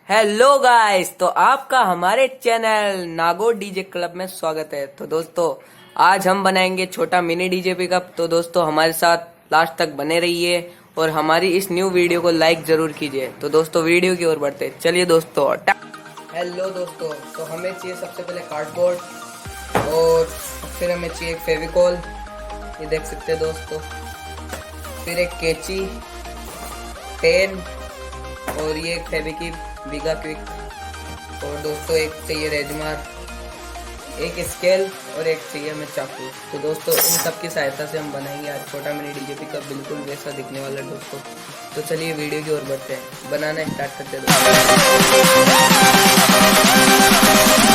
Hello guys, तो आपका हमारे चैनल नागौर डीजे क्लब में स्वागत है। तो दोस्तों आज हम बनाएंगे छोटा मिनी डीजे पिकअप। तो दोस्तों हमारे साथ लास्ट तक बने रहिए और हमारी इस न्यू वीडियो को लाइक जरूर कीजिए। तो दोस्तों वीडियो की ओर बढ़ते चलिए दोस्तों। हेलो दोस्तों, तो हमें चाहिए सबसे पहले कार्डबोर्ड और फिर हमें चाहिए फेविकॉल, ये देख सकते हैं दोस्तों, फिर एक कैंची, पेन और ये एक फेविकिक बिगा क्विक, और दोस्तों एक चाहिए रेजमार, एक स्केल और एक चाहिए हमें चाकू। तो दोस्तों इन सब की सहायता से हम बनाएंगे आज छोटा मिनी डीजे पिकअप, बिल्कुल वैसा दिखने वाला दोस्तों। तो चलिए वीडियो की ओर बढ़ते हैं, बनाना स्टार्ट करते हैं दोस्तों।